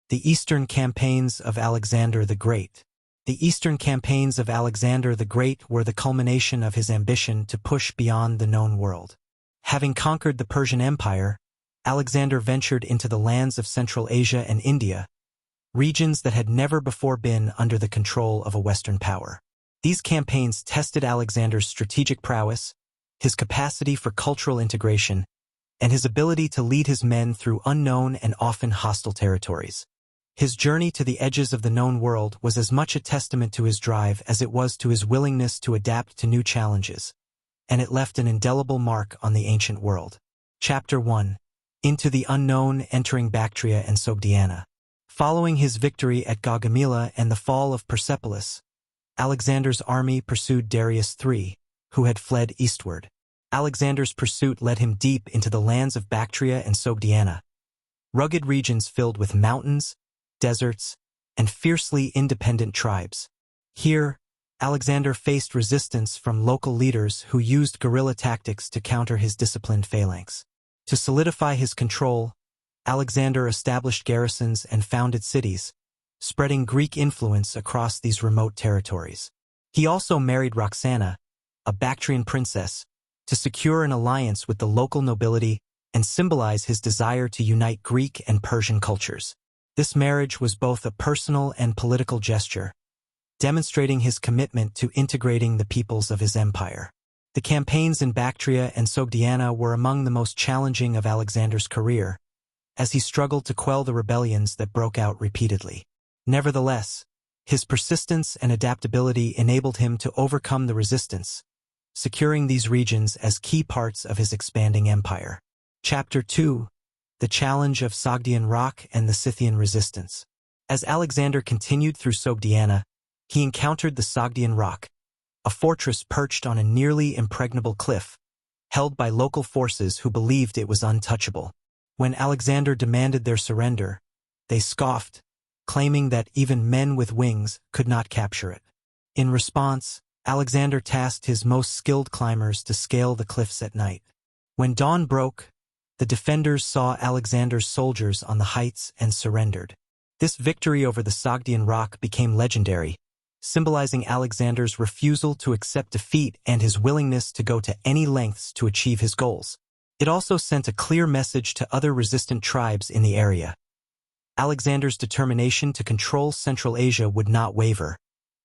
The Eastern Campaigns of Alexander the Great. The Eastern Campaigns of Alexander the Great were the culmination of his ambition to push beyond the known world. Having conquered the Persian Empire, Alexander ventured into the lands of Central Asia and India, regions that had never before been under the control of a Western power. These campaigns tested Alexander's strategic prowess, his capacity for cultural integration, and his ability to lead his men through unknown and often hostile territories. His journey to the edges of the known world was as much a testament to his drive as it was to his willingness to adapt to new challenges, and it left an indelible mark on the ancient world. Chapter 1. Into the Unknown, entering Bactria and Sogdiana. Following his victory at Gaugamela and the fall of Persepolis, Alexander's army pursued Darius III, who had fled eastward. Alexander's pursuit led him deep into the lands of Bactria and Sogdiana, rugged regions filled with mountains, deserts, and fiercely independent tribes. Here, Alexander faced resistance from local leaders who used guerrilla tactics to counter his disciplined phalanx. To solidify his control, Alexander established garrisons and founded cities, spreading Greek influence across these remote territories. He also married Roxana, a Bactrian princess, to secure an alliance with the local nobility and symbolize his desire to unite Greek and Persian cultures. This marriage was both a personal and political gesture, demonstrating his commitment to integrating the peoples of his empire. The campaigns in Bactria and Sogdiana were among the most challenging of Alexander's career, as he struggled to quell the rebellions that broke out repeatedly. Nevertheless, his persistence and adaptability enabled him to overcome the resistance, securing these regions as key parts of his expanding empire. Chapter 2. The Challenge of Sogdian Rock and the Scythian Resistance. As Alexander continued through Sogdiana, he encountered the Sogdian Rock, a fortress perched on a nearly impregnable cliff, held by local forces who believed it was untouchable. When Alexander demanded their surrender, they scoffed, claiming that even men with wings could not capture it. In response, Alexander tasked his most skilled climbers to scale the cliffs at night. When dawn broke, the defenders saw Alexander's soldiers on the heights and surrendered. This victory over the Sogdian Rock became legendary, symbolizing Alexander's refusal to accept defeat and his willingness to go to any lengths to achieve his goals. It also sent a clear message to other resistant tribes in the area. Alexander's determination to control Central Asia would not waver,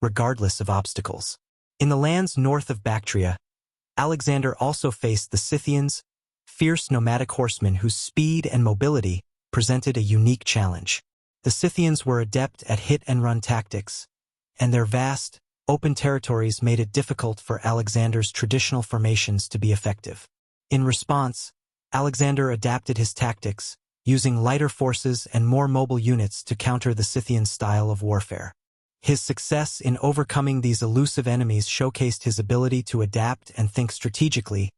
regardless of obstacles. In the lands north of Bactria, Alexander also faced the Scythians, fierce nomadic horsemen whose speed and mobility presented a unique challenge. The Scythians were adept at hit-and-run tactics, and their vast, open territories made it difficult for Alexander's traditional formations to be effective. In response, Alexander adapted his tactics, using lighter forces and more mobile units to counter the Scythian style of warfare. His success in overcoming these elusive enemies showcased his ability to adapt and think strategically,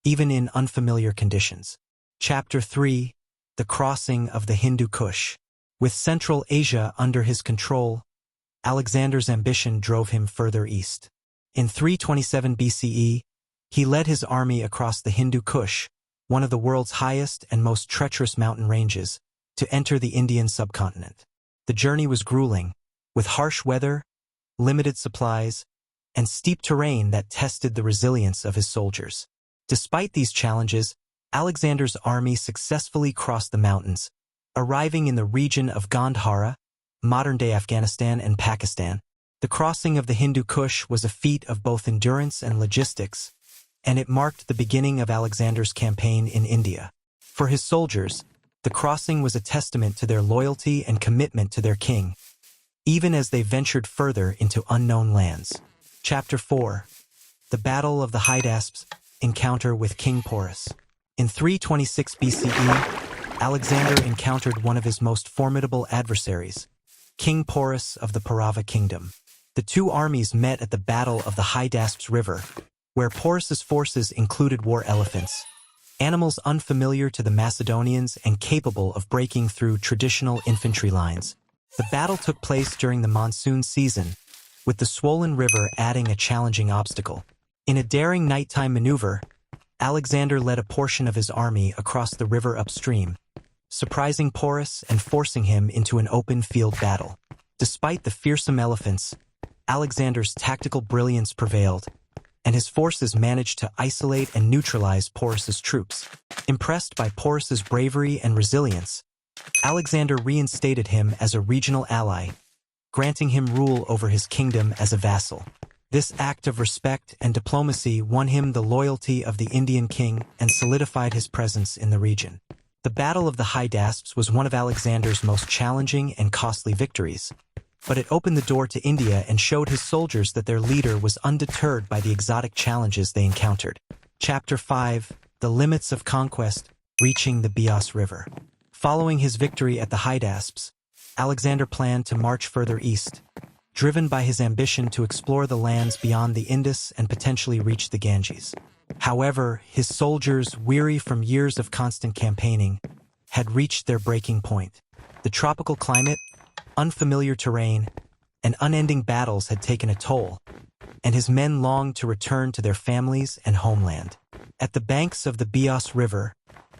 even in unfamiliar conditions. Chapter 3. The Crossing of the Hindu Kush. With Central Asia under his control, Alexander's ambition drove him further east. In 327 BCE, he led his army across the Hindu Kush, one of the world's highest and most treacherous mountain ranges, to enter the Indian subcontinent. The journey was grueling, with harsh weather, limited supplies, and steep terrain that tested the resilience of his soldiers. Despite these challenges, Alexander's army successfully crossed the mountains, arriving in the region of Gandhara, modern-day Afghanistan and Pakistan. The crossing of the Hindu Kush was a feat of both endurance and logistics, and it marked the beginning of Alexander's campaign in India. For his soldiers, the crossing was a testament to their loyalty and commitment to their king, even as they ventured further into unknown lands. Chapter 4. The Battle of the Hydaspes, Encounter with King Porus. In 326 BCE, Alexander encountered one of his most formidable adversaries, King Porus of the Parava kingdom. The two armies met at the Battle of the Hydaspes River, where Porus's forces included war elephants, animals unfamiliar to the Macedonians and capable of breaking through traditional infantry lines. The battle took place during the monsoon season, with the swollen river adding a challenging obstacle. In a daring nighttime maneuver, Alexander led a portion of his army across the river upstream, surprising Porus and forcing him into an open field battle. Despite the fearsome elephants, Alexander's tactical brilliance prevailed, and his forces managed to isolate and neutralize Porus's troops. Impressed by Porus's bravery and resilience, Alexander reinstated him as a regional ally, granting him rule over his kingdom as a vassal. This act of respect and diplomacy won him the loyalty of the Indian king and solidified his presence in the region. The Battle of the Hydaspes was one of Alexander's most challenging and costly victories, but it opened the door to India and showed his soldiers that their leader was undeterred by the exotic challenges they encountered. Chapter 5: The Limits of Conquest, Reaching the Beas River. Following his victory at the Hydaspes, Alexander planned to march further east, driven by his ambition to explore the lands beyond the Indus and potentially reach the Ganges. However, his soldiers, weary from years of constant campaigning, had reached their breaking point. The tropical climate, unfamiliar terrain, and unending battles had taken a toll, and his men longed to return to their families and homeland. At the banks of the Beas River,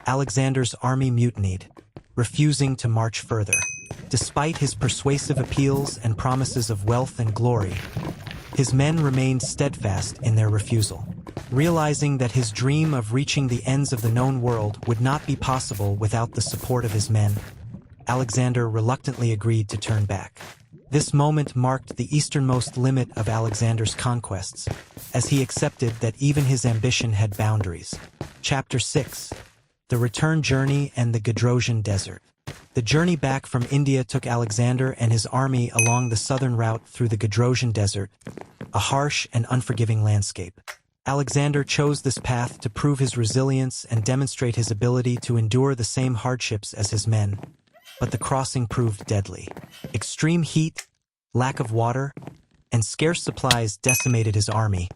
Alexander's army mutinied, refusing to march further. Despite his persuasive appeals and promises of wealth and glory, his men remained steadfast in their refusal. Realizing that his dream of reaching the ends of the known world would not be possible without the support of his men, Alexander reluctantly agreed to turn back. This moment marked the easternmost limit of Alexander's conquests, as he accepted that even his ambition had boundaries. Chapter 6: The Return Journey and the Gadrosian Desert. The journey back from India took Alexander and his army along the southern route through the Gadrosian Desert, a harsh and unforgiving landscape. Alexander chose this path to prove his resilience and demonstrate his ability to endure the same hardships as his men. But the crossing proved deadly. Extreme heat, lack of water, and scarce supplies decimated his army,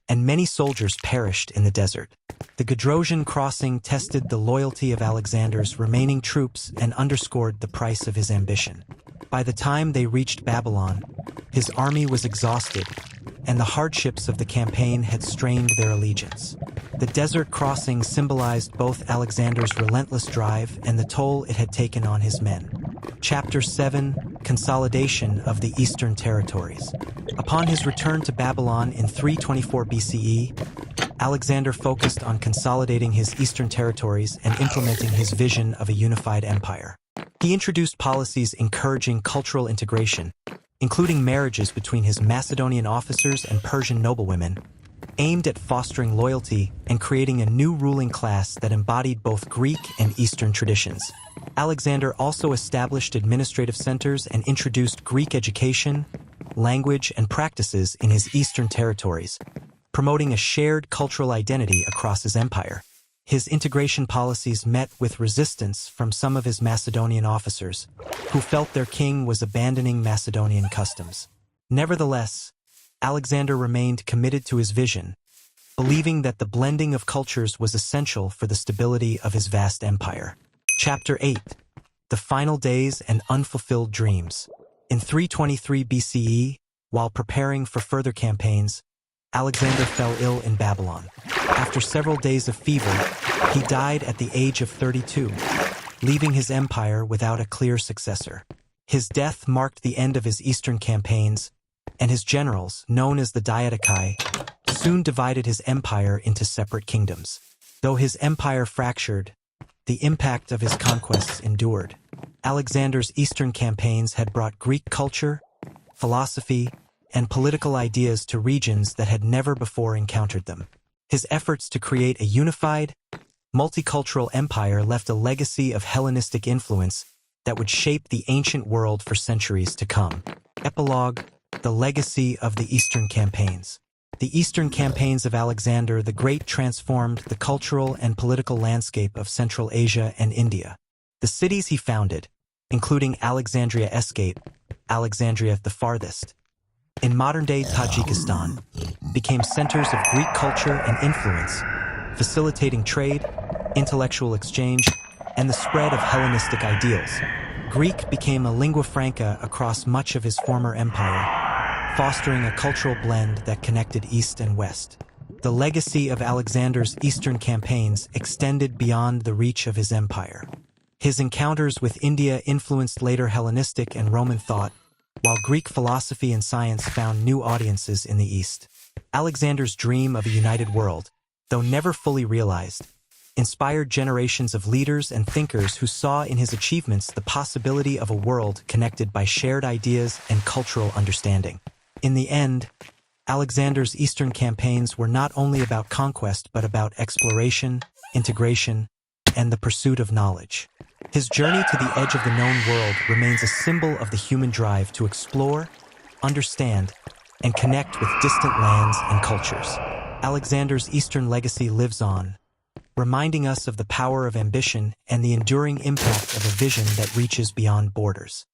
and many soldiers perished in the desert. The Gadrosian crossing tested the loyalty of Alexander's remaining troops and underscored the price of his ambition. By the time they reached Babylon, his army was exhausted, and the hardships of the campaign had strained their allegiance. The desert crossing symbolized both Alexander's relentless drive and the toll it had taken on his men. Chapter 7: Consolidation of the Eastern Territories. Upon his return to Babylon in 324 BCE, Alexander focused on consolidating his eastern territories and implementing his vision of a unified empire. He introduced policies encouraging cultural integration, including marriages between his Macedonian officers and Persian noblewomen, aimed at fostering loyalty and creating a new ruling class that embodied both Greek and Eastern traditions. Alexander also established administrative centers and introduced Greek education, language, and practices in his eastern territories, promoting a shared cultural identity across his empire. His integration policies met with resistance from some of his Macedonian officers, who felt their king was abandoning Macedonian customs. Nevertheless, Alexander remained committed to his vision, believing that the blending of cultures was essential for the stability of his vast empire. Chapter 8: The Final Days and Unfulfilled Dreams. In 323 BCE, while preparing for further campaigns, Alexander fell ill in Babylon. After several days of fever, he died at the age of 32, leaving his empire without a clear successor. His death marked the end of his eastern campaigns, and his generals, known as the Diadochi, soon divided his empire into separate kingdoms. Though his empire fractured, the impact of his conquests endured. Alexander's eastern campaigns had brought Greek culture, philosophy, and political ideas to regions that had never before encountered them. His efforts to create a unified, multicultural empire left a legacy of Hellenistic influence that would shape the ancient world for centuries to come. Epilogue: The Legacy of the Eastern Campaigns. The Eastern campaigns of Alexander the Great transformed the cultural and political landscape of Central Asia and India. The cities he founded, including Alexandria Escape, Alexandria the Farthest, in modern-day Tajikistan, became centers of Greek culture and influence, facilitating trade, intellectual exchange, and the spread of Hellenistic ideals. Greek became a lingua franca across much of his former empire, fostering a cultural blend that connected East and West. The legacy of Alexander's eastern campaigns extended beyond the reach of his empire. His encounters with India influenced later Hellenistic and Roman thought, while Greek philosophy and science found new audiences in the East. Alexander's dream of a united world, though never fully realized, inspired generations of leaders and thinkers who saw in his achievements the possibility of a world connected by shared ideas and cultural understanding. In the end, Alexander's Eastern campaigns were not only about conquest but about exploration, integration, and the pursuit of knowledge. His journey to the edge of the known world remains a symbol of the human drive to explore, understand, and connect with distant lands and cultures. Alexander's Eastern legacy lives on, reminding us of the power of ambition and the enduring impact of a vision that reaches beyond borders.